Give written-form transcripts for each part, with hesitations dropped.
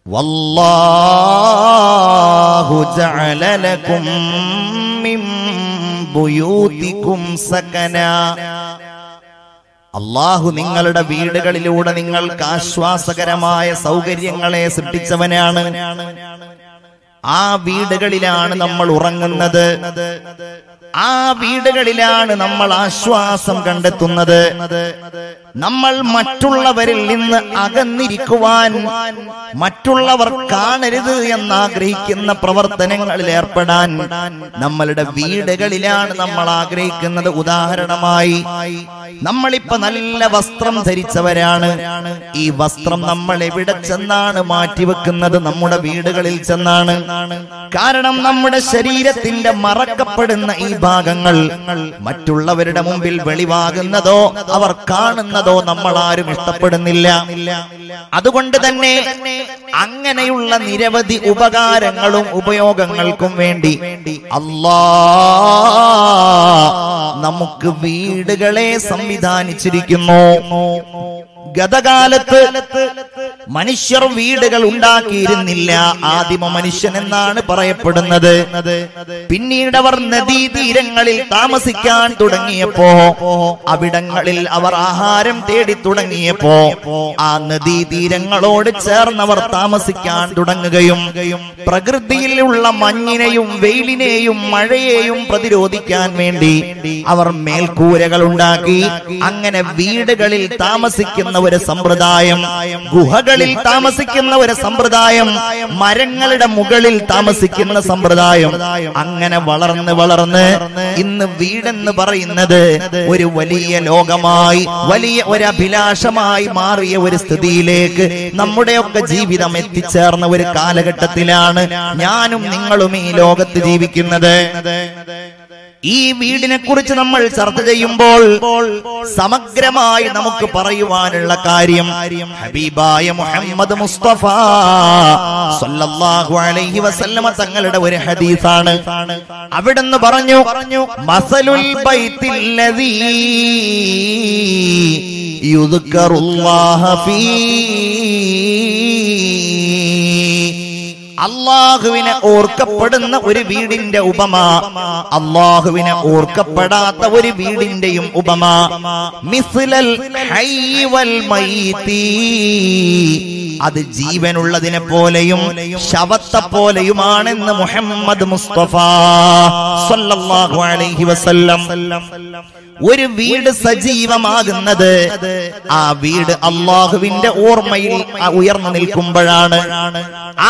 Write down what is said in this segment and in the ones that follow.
വല്ലാഹു ജഅല ലകും മിൻ ബുയൂതികും സകനാ. അല്ലാഹു നിങ്ങളുടെ വീടുകളിലൂടെ നിങ്ങൾക്ക് ആശ്വാസകരമായ സൗകര്യങ്ങളെ സൃഷ്ടിച്ചവനാണ്. ആ വീടുകളിലാണ് നമ്മൾ ഉറങ്ങുന്നത്, ആ വീടുകളിലാണ് നമ്മൾ ആശ്വാസം കണ്ടെത്തുന്നത്. നമ്മൾ മറ്റുള്ളവരിൽ നിന്ന് അകന്നിരിക്കുവാൻ, മറ്റുള്ളവർ കാണരുത് എന്നാഗ്രഹിക്കുന്ന പ്രവർത്തനങ്ങളിൽ ഏർപ്പെടാൻ നമ്മളുടെ വീടുകളിലാണ് നമ്മൾ ആഗ്രഹിക്കുന്നത്. ഉദാഹരണമായി, നമ്മളിപ്പോ നല്ല വസ്ത്രം ധരിച്ചവരാണ്. ഈ വസ്ത്രം നമ്മൾ എവിടെ ചെന്നാണ് മാറ്റിവെക്കുന്നത്? നമ്മുടെ വീടുകളിൽ ചെന്നാണ്. കാരണം നമ്മുടെ ശരീരത്തിന്റെ മറക്കപ്പെടുന്ന ഈ ഭാഗങ്ങൾ മറ്റുള്ളവരുടെ മുമ്പിൽ വെളിവാകുന്നതോ അവർ കാണുന്നതോ നമ്മൾ ആരും ഇഷ്ടപ്പെടുന്നില്ല. അതുകൊണ്ട് തന്നെ അങ്ങനെയുള്ള നിരവധി ഉപകാരങ്ങളും ഉപയോഗങ്ങൾക്കും വേണ്ടി അല്ലാഹ് നമുക്ക് വീടുകളെ സംവിധാനിച്ചിരിക്കുന്നു. ഗതകാലത്ത് മനുഷ്യർ വീടുകൾ ഉണ്ടാക്കിയിരുന്നില്ല. ആദിമ മനുഷ്യൻ എന്നാണ് പറയപ്പെടുന്നത്. പിന്നീട് അവർ നദീതീരങ്ങളിൽ താമസിക്കാൻ തുടങ്ങിയപ്പോ, അവിടങ്ങളിൽ അവർ ആഹാരം തേടി തുടങ്ങിയപ്പോ, ആ നദീതീരങ്ങളോട് ചേർന്നവർ താമസിക്കാൻ തുടങ്ങുകയും പ്രകൃതിയിലുള്ള മഞ്ഞിനെയും വെയിലിനെയും മഴയെയും പ്രതിരോധിക്കാൻ വേണ്ടി അവർ മേൽക്കൂരകൾ ഉണ്ടാക്കി. അങ്ങനെ വീടുകളിൽ താമസിക്കുന്ന ഒരു സമ്പ്രദായം, ഗുഹകളിൽ താമസിക്കുന്ന ഒരു സമ്പ്രദായം, മരങ്ങളുടെ മുകളിൽ താമസിക്കുന്ന സമ്പ്രദായം, അങ്ങനെ വളർന്ന് വളർന്ന് ഇന്ന് വീടെന്ന് പറയുന്നത് ഒരു വലിയ ലോകമായി, വലിയ ഒരു അഭിലാഷമായി മാറിയ ഒരു സ്ഥിതിയിലേക്ക് നമ്മുടെയൊക്കെ ജീവിതം എത്തിച്ചേർന്ന ഒരു കാലഘട്ടത്തിലാണ് ഞാനും നിങ്ങളും ഈ ലോകത്ത് ജീവിക്കുന്നത്. ഈ വീടിനെ കുറിച്ച് നമ്മൾ ചർച്ച ചെയ്യുമ്പോൾ സമഗ്രമായി നമുക്ക് പറയുവാനുള്ള കാര്യം ഹബീബായ മുഹമ്മദ് മുസ്തഫ സല്ലല്ലാഹു അലൈഹി വസല്ലമ തങ്ങളുടെ ഒരു ഹദീസാണ്. അവിടുന്ന് പറഞ്ഞു, മസലുൽ ബൈത്തില്ലദീ യുദ്കറുല്ലാഹ ഫീ, അള്ളാഹുവിനെ ഓർക്കപ്പെടുന്ന ഒരു വീടിന്റെ ഉപമ, അള്ളാഹുവിനെ ഓർക്കപ്പെടാത്ത ഒരു വീടിന്റെയും ഉപമ, മിസ്ലൽ ഹയ്യി വൽ മയ്യിത്തി, അത് ജീവനുള്ളതിനെ പോലെയും ശവത്തെ പോലെയുമാണെന്ന് മുഹമ്മദ് മുസ്തഫ സല്ലല്ലാഹു അലൈഹി വസല്ലം. ഒരു വീട് സജീവമാകുന്നത് ആ വീട് അള്ളാഹുവിന്റെ ഓർമ്മയിൽ ഉയർന്നു നിൽക്കുമ്പോഴാണ്.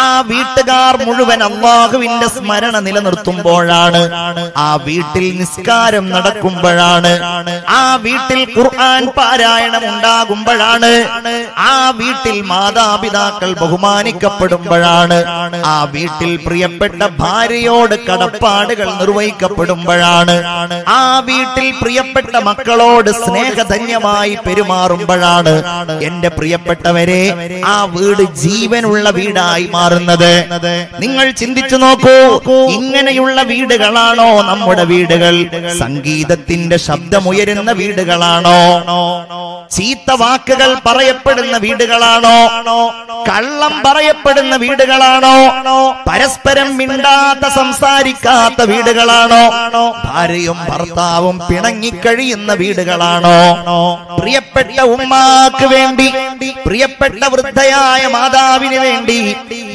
ആ വീട്ടുകാർ മുഴുവൻ അള്ളാഹുവിന്റെ സ്മരണ നിലനിർത്തുമ്പോഴാണ്. ആ വീട്ടിൽ നിസ്കാരം നടക്കുമ്പോഴാണ്. ആ വീട്ടിൽ ഖുർആൻ പാരായണം ഉണ്ടാകുമ്പോഴാണ്. ആ വീട്ടിൽ മാതാപിതാക്കൾ ബഹുമാനിക്കപ്പെടുമ്പോഴാണ്. ആ വീട്ടിൽ പ്രിയപ്പെട്ട ഭാര്യയോട് കടപ്പാടുകൾ നിർവഹിക്കപ്പെടുമ്പോഴാണ്. ആ വീട്ടിൽ പ്രിയപ്പെട്ട മക്കളോട് സ്നേഹധന്യമായി പെരുമാറുമ്പോഴാണ് എന്റെ പ്രിയപ്പെട്ടവരെ ആ വീട് ജീവനുള്ള വീടായി മാറുന്നത്. നിങ്ങൾ ചിന്തിച്ചു നോക്കൂ, ഇങ്ങനെയുള്ള വീടുകളാണോ നമ്മുടെ വീടുകൾ? സംഗീതത്തിന്റെ ശബ്ദമുയരുന്ന വീടുകളാണോ? ചീത്ത വാക്കുകൾ പറയപ്പെടുന്ന വീടുകളാണോ? കള്ളം പറയപ്പെടുന്ന വീടുകളാണോ? പരസ്പരം മിണ്ടാത്ത സംസാരിക്കാത്ത വീടുകളാണോ? ഭാര്യയും ഭർത്താവും പിണങ്ങിക്കഴിയുന്ന വീടുകളാണോ? പ്രിയപ്പെട്ട ഉമ്മാക്ക് വേണ്ടി, പ്രിയപ്പെട്ട വൃദ്ധയായ മാതാവിന് വേണ്ടി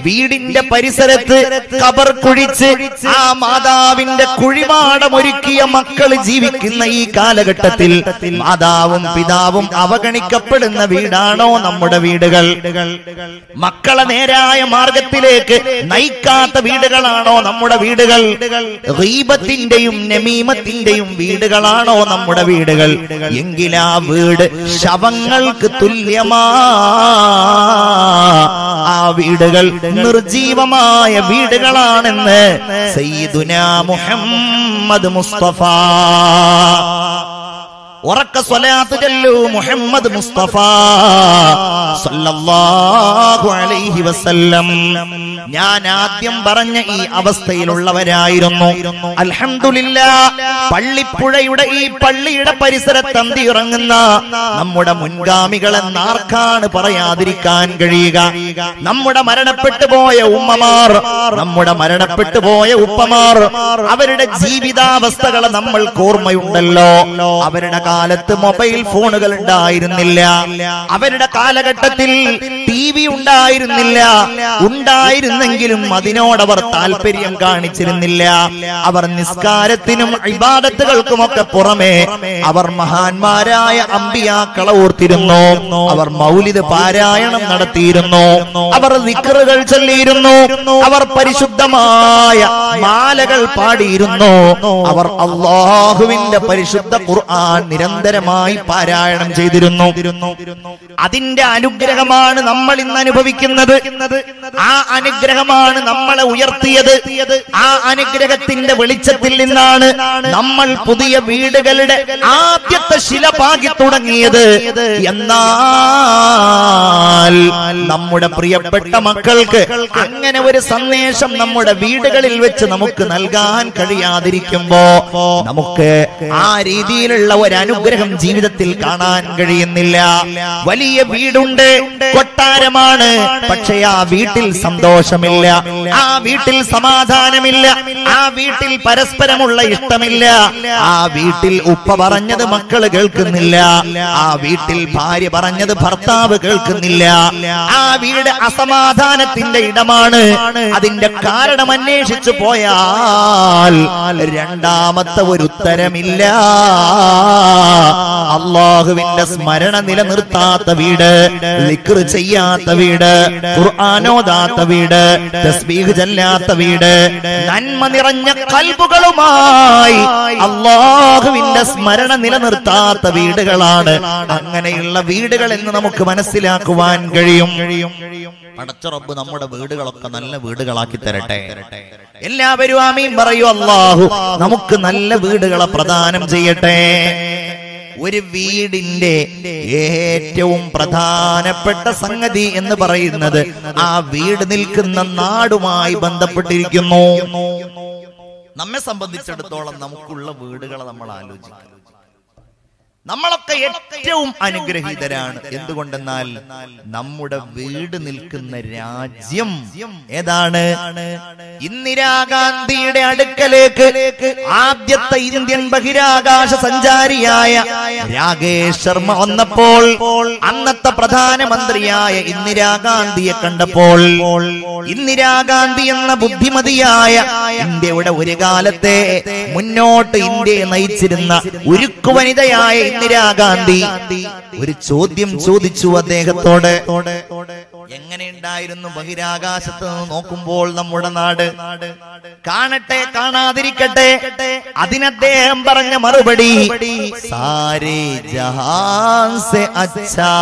വീടിന്റെ പരിസരത്ത് ഖബർ കുഴിച്ച് ആ മാതാവിന്റെ കുഴിമാടമൊരുക്കിയ മക്കൾ ജീവിക്കുന്ന ഈ കാലഘട്ടത്തിൽ മാതാവും പിതാവും അവഗണിക്കപ്പെടുന്ന വീടാണോ നമ്മുടെ വീടുകൾ? മക്കളെ നേരായ മാർഗത്തിലേക്ക് നയിക്കാത്ത വീടുകളാണോ നമ്മുടെ വീടുകൾ? ഗീബത്തിന്റെയും നമീമത്തിന്റെയും വീടുകളാണോ നമ്മുടെ വീടുകൾ? എങ്കിൽ ആ വീട് ശവങ്ങൾക്ക് തുല്യമാ. ആ വീടുകൾ നിർജീവമായ വീടുകളാണെന്ന് സയ്യിദുനാ മുഹമ്മദ് മുസ്തഫ ഉറക്ക സ്വലാത്ത് ചൊല്ലൂ മുഹമ്മദ് മുസ്തഫ സല്ലല്ലാഹു അലൈഹി വസല്ലം. ഞാൻ ആദ്യം പറഞ്ഞ ഈ അവസ്ഥയിലുള്ളവരായിരുന്നു. അൽഹംദുലില്ലാഹ്, പള്ളിപ്പുഴയുടെ ഈ പള്ളിയുടെ പരിസരത്ത് അന്തി ഇറങ്ങുന്ന നമ്മുടെ മുൻഗാമികളെന്ന് ആർക്കാണ് പറയാതിരിക്കാൻ കഴിയുക? നമ്മുടെ മരണപ്പെട്ടു പോയ ഉമ്മമാർ, നമ്മുടെ മരണപ്പെട്ടു പോയ ഉപ്പമാർ, അവരുടെ ജീവിതാവസ്ഥകൾ നമ്മൾക്ക് ഓർമ്മയുണ്ടല്ലോ. അവരുടെ കാലത്ത് മൊബൈൽ ഫോണുകൾ ഉണ്ടായിരുന്നില്ല. അവരുടെ കാലഘട്ടത്തിൽ TV ഉണ്ടായിരുന്നില്ല. ഉണ്ടായിരുന്നെങ്കിലും അതിനോടവർ താല്പര്യം കാണിച്ചിരുന്നില്ല. അവർ നിസ്കാരത്തിനും ഇബാദത്തുകൾക്കുമൊക്കെ പുറമെ അവർ മഹാന്മാരായ അമ്പിയാക്കളെ ഓർത്തിരുന്നു. അവർ മൗലിദ് പാരായണം നടത്തിയിരുന്നു. അവർ ദിക്റുകൾ ചൊല്ലിയിരുന്നു. അവർ പരിശുദ്ധമായ മാലകൾ പാടിയിരുന്നു. അവർ അല്ലാഹുവിന്റെ പരിശുദ്ധ ഖുർആൻ നിരന്തരമായി പാരായണം ചെയ്തിരുന്നു. അതിന്റെ അനുഗ്രഹമാണ് നമ്മൾ ഇന്ന് അനുഭവിക്കുന്നത്. ആ അനുഗ്രഹമാണ് നമ്മളെ ഉയർത്തിയത്. ആ അനുഗ്രഹത്തിന്റെ വെളിച്ചത്തിൽ നിന്നാണ് നമ്മൾ പുതിയ വീടുകളുടെ ആദ്യത്തെ ശില പാകി തുടങ്ങിയത്. എന്നാൽ നമ്മുടെ പ്രിയപ്പെട്ട മക്കൾക്ക് അങ്ങനെ ഒരു സന്ദേശം നമ്മുടെ വീടുകളിൽ വെച്ച് നമുക്ക് നൽകാൻ കഴിയാതിരിക്കുമ്പോ നമുക്ക് ആ രീതിയിലുള്ള ഒരു അനുഗ്രഹം ജീവിതത്തിൽ കാണാൻ കഴിയുന്നില്ല. വലിയ വീടുണ്ട്, കൊട്ടാരമാണ്, പക്ഷേ ആ വീട്ടിൽ സന്തോഷമില്ല, ആ വീട്ടിൽ സമാധാനമില്ല, ആ വീട്ടിൽ പരസ്പരമുള്ള ഇഷ്ടമില്ല, ആ വീട്ടിൽ ഉപ്പ പറഞ്ഞത് മക്കള് കേൾക്കുന്നില്ല, ആ വീട്ടിൽ ഭാര്യ പറഞ്ഞത് ഭർത്താവ് കേൾക്കുന്നില്ല. ആ വീട് അസമാധാനത്തിന്റെ ഇടമാണ്. അതിന്റെ കാരണം അന്വേഷിച്ചു പോയാൽ രണ്ടാമത്തെ ഒരു ഉത്തരമില്ല. അല്ലാഹുവിന്റെ സ്മരണ നിലനിർത്താത്ത വീട്, ദിക്ർ ചെയ്യാത്ത വീട്, ഖുർആൻ ഓതാത്ത വീട്, തസ്ബീഹ് ചൊല്ലാത്ത വീട്, നന്മ നിറഞ്ഞ ഖൽബുകളുമായി അല്ലാഹുവിന്റെ സ്മരണ നിലനിർത്താത്ത വീടുകളാണ് അങ്ങനെയുള്ള വീടുകൾ എന്ന് നമുക്ക് മനസ്സിലാക്കുവാൻ കഴിയും. പടച്ച റബ്ബ് നമ്മുടെ വീടുകളൊക്കെ നല്ല വീടുകളാക്കി തരട്ടെ. എല്ലാവരും ആമീൻ പറയൂ. അല്ലാഹു നമുക്ക് നല്ല വീടുകളെ പ്രദാനം ചെയ്യട്ടെ. ഒരു വീടിന്റെ ഏറ്റവും പ്രധാനപ്പെട്ട സംഗതി എന്ന് പറയുന്നത് ആ വീട് നിൽക്കുന്ന നാടുമായി ബന്ധപ്പെട്ടിരിക്കുന്നു. നമ്മെ സംബന്ധിച്ചിടത്തോളം നമുക്കുള്ള വീടുകളെ നമ്മൾ ആലോചിക്കണം. നമ്മളൊക്കെ ഏറ്റവും അനുഗ്രഹീതരാണ്. എന്തുകൊണ്ടെന്നാൽ നമ്മുടെ വീട് നിൽക്കുന്ന രാജ്യം ഏതാണ്? ഇന്ദിരാഗാന്ധിയുടെ അടുക്കലേക്ക് ആദ്യത്തെ ഇന്ത്യൻ ബഹിരാകാശ സഞ്ചാരിയായ രാകേഷ് ശർമ്മ വന്നപ്പോൾ അന്നത്തെ പ്രധാനമന്ത്രിയായ ഇന്ദിരാഗാന്ധിയെ കണ്ടപ്പോൾ ഇന്ദിരാഗാന്ധി എന്ന ബുദ്ധിമതിയായ ഇന്ത്യയുടെ ഒരു കാലത്തെ മുന്നോട്ട് ഇന്ത്യയെ നയിച്ചിരുന്ന ഉരുക്കു വനിതയായ ഇന്ദിരാഗാന്ധി ഒരു ചോദ്യം ചോദിച്ചു അദ്ദേഹത്തോട്. എങ്ങനെയുണ്ടായിരുന്നു ബഹിരാകാശത്ത് നിന്ന് നോക്കുമ്പോൾ നമ്മുടെ നാട്? കാണട്ടെ, കാണാതിരിക്കട്ടെ. അതിനദ്ദേഹം പറഞ്ഞ മറുപടി, സാരേ ജഹാൻ സെ അച്ഛാ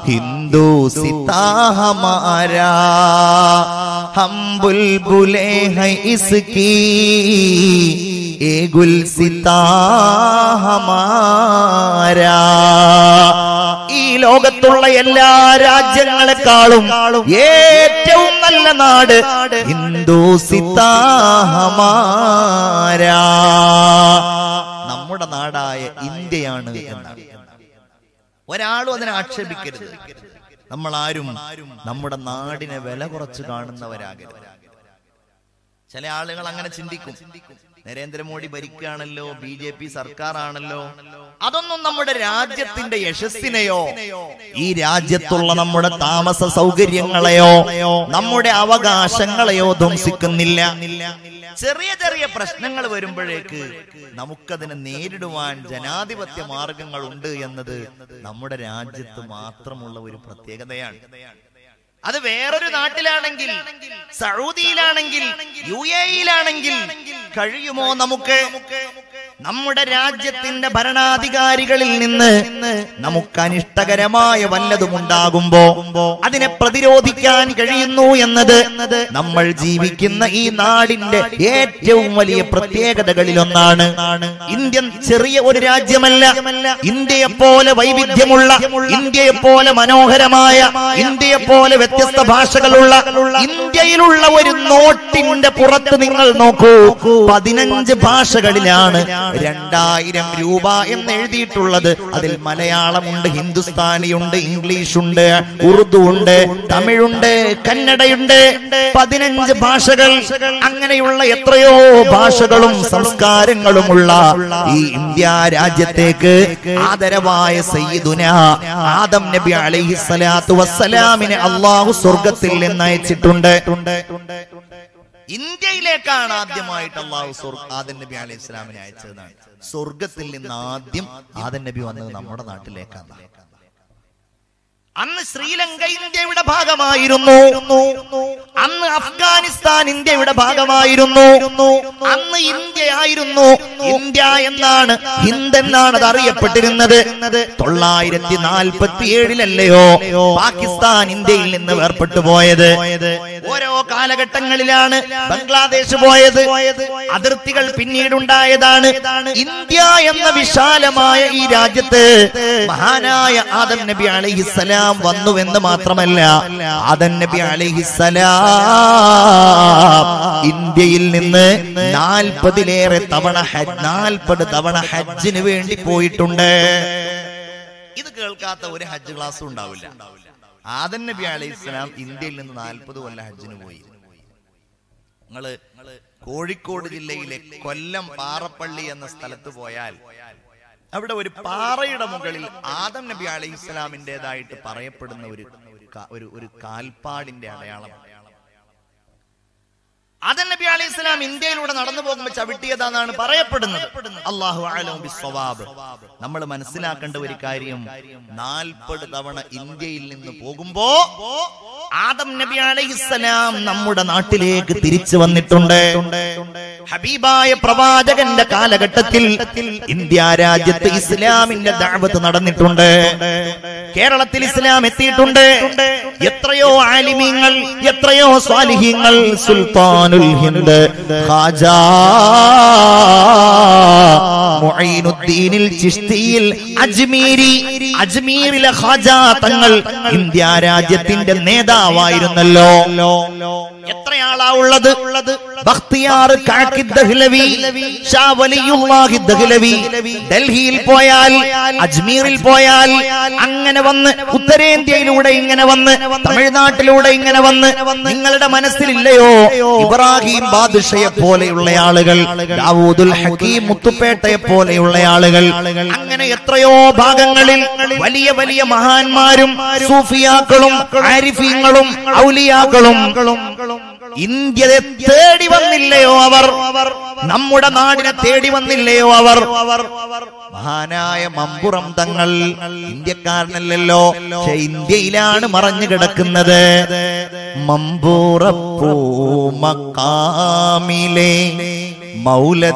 ഹിന്ദു സിതാ ഹമാരാ ഹം ബുൽബുലേ ഹൈ ഇസ്കി ഏ ഗുൽസിതാ ഹമാരാ. ഈ ലോകത്തുള്ള എല്ലാ രാജ്യങ്ങളെക്കാളും ഏറ്റവും നല്ല നാട് ഹിന്ദുസിതാ ഹമാരാ, നമ്മുടെ നാടായ ഇന്ത്യയാണ് എന്നാണ്. ഒരാളും അതിനെ ആക്ഷേപിക്കരുത്. നമ്മളാരും നമ്മുടെ നാടിനെ വില കുറച്ച് കാണുന്നവരാകരുത്. ചില ആളുകൾ അങ്ങനെ ചിന്തിക്കും. നരേന്ദ്രമോദി ഭരിക്കുകയാണല്ലോ, BJP സർക്കാരാണല്ലോ, അതൊന്നും നമ്മുടെ രാജ്യത്തിന്റെ യശസ്സിനെയോ ഈ രാജ്യത്തുള്ള നമ്മുടെ താമസ സൗകര്യങ്ങളെയോ നമ്മുടെ അവകാശങ്ങളെയോ ധ്വംസിക്കുന്നില്ല. ചെറിയ ചെറിയ പ്രശ്നങ്ങൾ വരുമ്പോഴേക്ക് നമുക്കതിനെ നേരിടുവാൻ ജനാധിപത്യ മാർഗങ്ങൾ ഉണ്ട് എന്നത് നമ്മുടെ രാജ്യത്ത് മാത്രമുള്ള ഒരു പ്രത്യേകതയാണ്. അത് വേറൊരു നാട്ടിലാണെങ്കിൽ, സൗദിയിലാണെങ്കിൽ, UAE-യിലാണെങ്കിൽ കഴിയുമോ നമുക്ക്? നമ്മുടെ രാജ്യത്തിന്റെ ഭരണാധികാരികളിൽ നിന്ന് നമുക്ക് അനിഷ്ടകരമായ വല്ലതും ഉണ്ടാകുമ്പോ അതിനെ പ്രതിരോധിക്കാൻ കഴിയുന്നു എന്നത് നമ്മൾ ജീവിക്കുന്ന ഈ നാടിന്റെ ഏറ്റവും വലിയ പ്രത്യേകതകളിലൊന്നാണ്. ഇന്ത്യ ചെറിയ ഒരു രാജ്യമല്ല. ഇന്ത്യയെ പോലെ വൈവിധ്യമുള്ള, ഇന്ത്യയെ പോലെ മനോഹരമായ, ഇന്ത്യയെ പോലെ വ്യത്യസ്ത ഭാഷകളുള്ള ഇന്ത്യയിലുള്ള ഒരു നോട്ടിന്റെ പുറത്ത് നിങ്ങൾ നോക്കൂ, 15 ഭാഷകളിലാണ് 2000 രൂപ എന്ന് എഴുതിയിട്ടുള്ളത്. അതിൽ മലയാളമുണ്ട്, ഹിന്ദുസ്ഥാനിയുണ്ട്, ഇംഗ്ലീഷുണ്ട്, ഉറുദു ഉണ്ട്, തമിഴുണ്ട്, കന്നഡയുണ്ട്. 15 ഭാഷകൾ. അങ്ങനെയുള്ള എത്രയോ ഭാഷകളും സംസ്കാരങ്ങളുമുള്ള ഈ ഇന്ത്യ രാജ്യത്തേക്ക് ആദരവായ സയ്യിദുന ആദം നബി അലൈഹിസ്സലാത്തു വസ്സലാമിനെ അല്ലാഹു സ്വർഗ്ഗത്തിൽ നിന്ന് അയച്ചിട്ടുണ്ട്. ഇന്ത്യയിലേക്കാണ് ആദ്യമായിട്ട് അല്ലാഹു ആദം നബി അലൈഹിസ്സലാമിനെ അയച്ചതാണ്. സ്വർഗ്ഗത്തിൽ നിന്ന് ആദ്യം ആദം നബി വന്നത് നമ്മുടെ നാട്ടിലേക്കാണ്. അന്ന് ശ്രീലങ്ക ഇന്ത്യയുടെ ഭാഗമായിരുന്നു. അന്ന് അഫ്ഗാനിസ്ഥാൻ ഇന്ത്യയുടെ ഭാഗമായിരുന്നു. അന്ന് ഇന്ത്യ ആയിരുന്നു. ഇന്ത്യ എന്നാണ്, ഹിന്ദ് എന്നാണ് അത് അറിയപ്പെട്ടിരുന്നത്. 947-ലെയോ പാകിസ്ഥാൻ ഇന്ത്യയിൽ നിന്ന് വേർപെട്ടു പോയത്. ഓരോ കാലഘട്ടങ്ങളിലാണ് ബംഗ്ലാദേശ് പോയത്. അതിർത്തികൾ പിന്നീടുണ്ടായതാണ്. ഇന്ത്യ എന്ന വിശാലമായ ഈ രാജ്യത്ത് മഹാനായ ആദം നബി അലൈഹിസ്സലാം വന്നുവെന്ന് മാത്രമല്ല, ആദം നബി അലൈഹിസ്സലാം ഇന്ത്യയിൽ നിന്ന് 40-ലേറെ തവണ 40 തവണ ഹജ്ജിന് വേണ്ടി പോയിട്ടുണ്ട്. ഇത് കേൾക്കാത്ത ഒരു ഹജ്ജ് ക്ലാസ്സും ഉണ്ടാവില്ല. ആദം നബി അലൈഹിസ്സലാം ഇന്ത്യയിൽ നിന്ന് 40 കൊല്ലം ഹജ്ജിന് പോയി. നിങ്ങള് കോഴിക്കോട് ജില്ലയിലെ കൊല്ലം പാറപ്പള്ളി എന്ന സ്ഥലത്ത് പോയാൽ അവിടെ ഒരു പാറയുടെ മുകളിൽ ആദം നബി അലൈഹിസ്സലാമിൻ്റെതായിട്ട് പറയപ്പെടുന്ന ഒരു കാൽപ്പാടിന്റെ അടയാളം. ആദം നബി അലൈഹിസ്സലാം ഇന്ത്യയിലൂടെ നടന്നു പോകുമ്പോൾ ചവിട്ടിയതാണെന്നാണ് പറയപ്പെടുന്നത്. അല്ലാഹു അഅലം ബിസ്സവാബ്. നമ്മൾ മനസ്സിലാക്കേണ്ട ഒരു കാര്യം, 40 തവണ ഇന്ത്യയിൽ നിന്ന് പോകുമ്പോ ആദം നബി അലൈഹിസ്സലാം നമ്മുടെ നാട്ടിലേക്ക് തിരിച്ചു വന്നിട്ടുണ്ട്. ഹബീബായ പ്രവാചകന്റെ കാലഘട്ടത്തിൽ ഇന്ത്യ രാജ്യത്ത് ഇസ്ലാമിന്റെ ദഅവത്ത് നടന്നിട്ടുണ്ട്. കേരളത്തിൽ ഇസ്ലാം എത്തിയിട്ടുണ്ട്. എത്രയോ ആലിമീങ്ങൾ, എത്രയോ സ്വാലിഹീങ്ങൾ, സുൽത്താനുൽ ഹിന്ദ് ഖാജാ മുഈനുദ്ദീനിൽ ചിശ്തിയിൽ അജ്മീരിലെ ഖാജാ തങ്ങൾ ഇന്ത്യ രാജ്യത്തിന്റെ നേതാവായിരുന്നല്ലോ. എത്രയാളാ ഉള്ളത്? ബഖ്തിയാർ കാക്കി ദഹ്ലവി, ഷാ വലിയുല്ലാഹി ദഹ്ലവി. ഡൽഹിയിൽ പോയാൽ, അജ്മീറിൽ പോയാൽ, അങ്ങനെ വന്ന് ഉത്തരേന്ത്യയിലൂടെ ഇങ്ങനെ വന്ന്, തമിഴ്നാട്ടിലൂടെ ഇങ്ങനെ വന്ന്, നിങ്ങളുടെ മനസ്സിലില്ലയോ ഇബ്രാഹിം ബാദ്ഷയെ പോലെയുള്ള ആളുകൾ, ദാവൂദുൽ ഹക്കീം മുത്തുപേട്ടയെ പോലെയുള്ള ആളുകൾ. അങ്ങനെ എത്രയോ ഭാഗങ്ങളിൽ വലിയ വലിയ മഹാന്മാരും സൂഫിയാക്കളും ആരിഫീങ്ങളും ഔലിയാക്കളും ഇന്ത്യയെ തേടി വന്നില്ലയോ അവർ? നമ്മുടെ നാടിനെ തേടി വന്നില്ലയോ അവർ? മഹാനായ മമ്പുറം തങ്ങൾ ഇന്ത്യക്കാരനല്ലല്ലോ, പക്ഷെ ഇന്ത്യയിലാണ് മറഞ്ഞു കിടക്കുന്നത്. മമ്പുറപ്പൂ മക്കാമിലെ മൗലദ്ദവീലവാസിലേ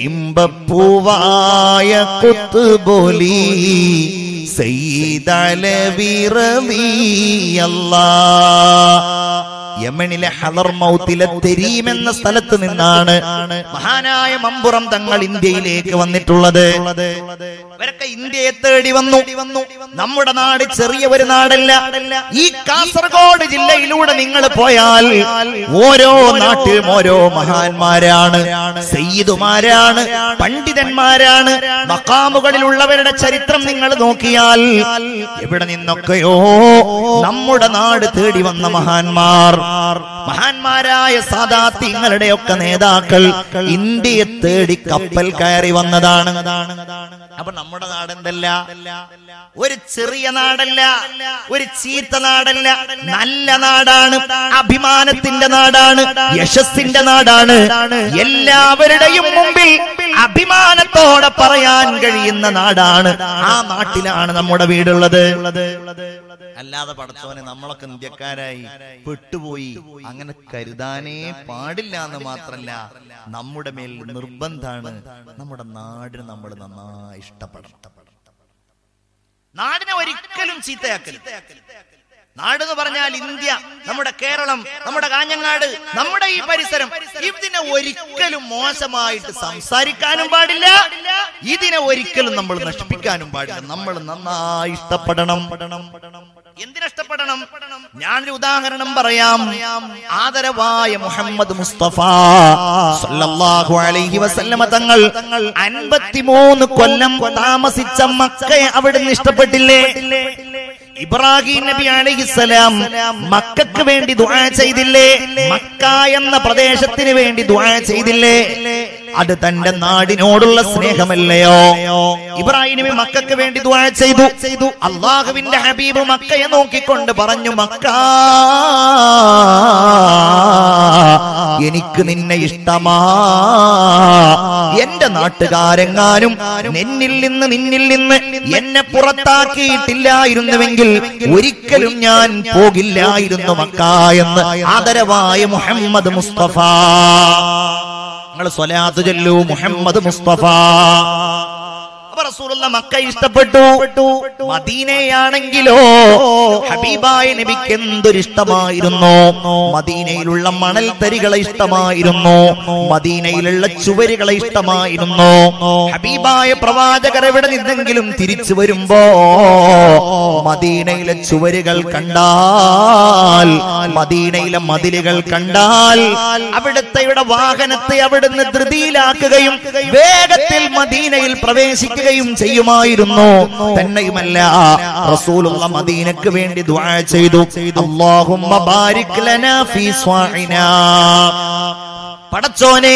ഇമ്പപ്പൂവായ കുത്തുബോലി സയ്യിദ് അലവി റളിയല്ലാഹ്. യമനിലെ ഹദർമൗത്തിലെ തെരീം എന്ന സ്ഥലത്ത് നിന്നാണ് മഹാനായ മമ്പുറം തങ്ങൾ ഇന്ത്യയിലേക്ക് വന്നിട്ടുള്ളത്. ഇവരൊക്കെ ഇന്ത്യയെ തേടി വന്നു. നമ്മുടെ നാട് ചെറിയ ഒരു നാടല്ല. ഈ കാസർഗോഡ് ജില്ലയിലൂടെ നിങ്ങൾ പോയാൽ ഓരോ നാട്ടിലും ഓരോ മഹാന്മാരാണ്, സയ്യിദുമാരാണ്, പണ്ഡിതന്മാരാണ്. മഖാമുകളിലുള്ളവരുടെ ചരിത്രം നിങ്ങൾ നോക്കിയാൽ എവിടെ നിന്നൊക്കെയോ നമ്മുടെ നാട് തേടി വന്ന മഹാന്മാർ, മഹാന്മാരായ സാദാത്യങ്ങളുടെ ഒക്കെ നേതാക്കൾ ഇന്ത്യയെ തേടി കപ്പൽ കയറി വന്നതാണ്. അപ്പൊ നമ്മുടെ നാടെന്തല്ല, ഒരു ചെറിയ നാടല്ല, ഒരു ചീത്ത നാടല്ല, നല്ല നാടാണ്, അഭിമാനത്തിന്റെ നാടാണ്, യശസ്സിന്റെ നാടാണ്. എല്ലാവരുടെയും മുമ്പിൽ അഭിമാനത്തോടെ പറയാൻ കഴിയുന്ന നാടാണ്. ആ നാട്ടിലാണ് നമ്മുടെ വീടുള്ളത്. അല്ലാതെ പടച്ചോനെ നമ്മളൊക്കെ ഇന്ത്യക്കാരായി പെട്ടുപോയി അങ്ങനെ കരുതാനേ പാടില്ല എന്ന് മാത്രല്ല, നമ്മുടെ മേൽ നിർബന്ധാണ് നമ്മുടെ നാടിന് നമ്മൾ നന്നായി ഇഷ്ടപ്പെടണം. നാടിനെ ഒരിക്കലും ചീത്തയാക്കരുത്. നാടെന്ന് പറഞ്ഞാൽ ഇന്ത്യ, നമ്മുടെ കേരളം, നമ്മുടെ കാഞ്ഞങ്ങാട്, നമ്മുടെ ഈ പരിസരം, ഇതിനെ ഒരിക്കലും മോശമായിട്ട് സംസാരിക്കാനും പാടില്ല, ഇതിനെ ഒരിക്കലും നമ്മൾ നശിപ്പിക്കാനും പാടില്ല. നമ്മൾ നന്നായി ഇഷ്ടപ്പെടണം. എന്തിനിഷ്ടപ്പെടണം? ഞാനൊരു ഉദാഹരണം പറയാം. ആദരവായ മുഹമ്മദ് മുസ്തഫ സല്ലല്ലാഹു അലൈഹി വസല്ലമ തങ്ങൾ 53 കൊല്ലം താമസിച്ച മക്കയെ അവിടുന്ന് ഇഷ്ടപ്പെട്ടില്ലേ? ഇബ്രാഹിം നബി അലൈഹിസ്സലാം മക്കക്ക് വേണ്ടി ദുആ ചെയ്തില്ലേ? മക്ക എന്ന പ്രദേശത്തിന് വേണ്ടി ദുആ ചെയ്തില്ലേ? അത് തന്റെ നാടിനോടുള്ള സ്നേഹമല്ലയോ? ഇബ്രാഹിം നബി മക്കക്ക് വേണ്ടി ദുആ ചെയ്തു. അല്ലാഹുവിന്റെ ഹബീബ് മക്കയെ നോക്കിക്കൊണ്ട് പറഞ്ഞു, മക്ക, എനിക്ക് നിന്നെ ഇഷ്ടമാ. എന്റെ നാട്ടുകാരെങ്ങാനും നിന്നിൽ നിന്ന് എന്നെ പുറത്താക്കിയിട്ടില്ലായിരുന്നുവെങ്കിൽ ഒരിക്കലും ഞാൻ പോകില്ലായിരുന്നു മക്ക എന്ന് ആദരവായ മുഹമ്മദ് മുസ്തഫ. നിങ്ങൾ സ്വലാത്ത് ചൊല്ലൂ, മുഹമ്മദ് മുസ്തഫ. റസൂലുള്ള മക്ക ഇഷ്ടപ്പെട്ടു. മദീനയാണെങ്കിലോ ഹബീബായ നബിക്ക് എന്തൊരിഷ്ടമായിരുന്നു. മദീനയിലുള്ള മണൽ തരികളെ ഇഷ്ടമായിരുന്നു, മദീനയിലുള്ള ചുവരുകളെ ഇഷ്ടമായിരുന്നു. ഹബീബായ പ്രവാചകർ എവിടെ നിന്നെങ്കിലും തിരിച്ചു വരുമ്പോ മദീനയിലെ ചുവരുകൾ കണ്ടാൽ, മദീനയിലെ മതിലുകൾ കണ്ടാൽ അവിടുത്തെ വാഹനത്തെ അവിടുന്ന് ധൃതിയിലാക്കുകയും വേഗത്തിൽ മദീനയിൽ പ്രവേശിക്കുകയും ചെയ്യുമായിരുന്നു. തന്നെയുമല്ല, റസൂലുള്ള മദീനക്ക് വേണ്ടി ദുആ ചെയ്തു, അല്ലാഹുമ്മ ബാരിക് ലനാ ഫീ സ്വാഇനാ. പടച്ചോനെ,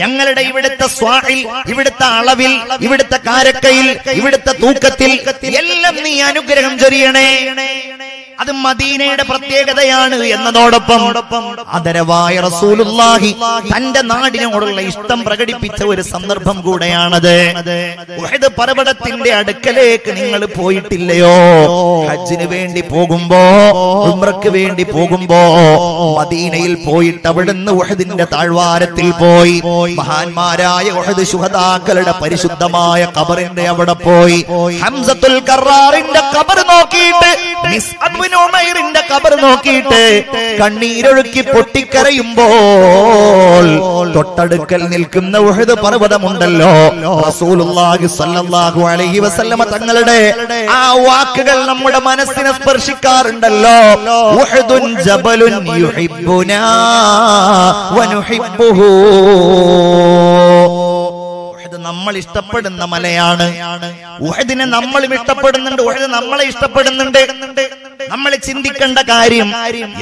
ഞങ്ങളുടെ ഇവിടുത്തെ സ്വാഇൽ, ഇവിടുത്തെ അളവിൽ, ഇവിടുത്തെ കാരക്കയിൽ, ഇവിടുത്തെ തൂക്കത്തിൽ എല്ലാം നീ അനുഗ്രഹം ചൊരിയണേ. അത് മദീനയുടെ പ്രത്യേകതയാണ് എന്നതോടൊപ്പം ആദരവായ റസൂലുള്ളാഹി തന്റെ നാടിനോടുള്ള ഇഷ്ടം പ്രകടിപ്പിച്ച ഒരു സന്ദർഭം കൂടെയാണത്. ഉഹദ് പർവതത്തിന്റെ അടുക്കലേക്ക് നിങ്ങൾ പോയിട്ടില്ലയോ? ഹജ്ജിന് വേണ്ടി പോകുമ്പോ, ഉംറയ്ക്ക് വേണ്ടി പോകുമ്പോ മദീനയിൽ പോയിട്ട് അവിടുന്ന് ഉഹദിന്റെ താഴ്വാരത്തിൽ പോയി മഹാന്മാരായ ഉഹദ് ശുഹദാക്കളുടെ പരിശുദ്ധമായ ഖബറിന്റെ അവിടെ പോയി ഹംസത്തുൽ കറാറിന്റെ ഖബർ നോക്കിയിട്ട്, ഉമൈറിന്റെ ഖബർ നോക്കിയിട്ട് കണ്ണീരൊഴുക്കി പൊട്ടിക്കരയുമ്പോൾ തൊട്ടടുക്കൽ നിൽക്കുന്ന ഉഹദ് പർവതമുണ്ടല്ലോ, റസൂലുള്ളാഹി സ്വല്ലല്ലാഹു അലൈഹി വസല്ലമ തങ്ങളുടെ ആ വാക്കുകൾ നമ്മുടെ മനസ്സിനെ സ്പർശിക്കാറുണ്ടല്ലോ. ഉഹദുൻ ജബലുൻ യുഹിബ്ബുനാ വനുഹിബ്ബുഹു. നമ്മൾ ഇഷ്ടപ്പെടുന്ന മലയാണ്. ഉഹദിനെ നമ്മളും ഇഷ്ടപ്പെടുന്നുണ്ട്, ഉഹദ് നമ്മളെ ഇഷ്ടപ്പെടുന്നുണ്ട്. നമ്മൾ ചിന്തിക്കേണ്ട കാര്യം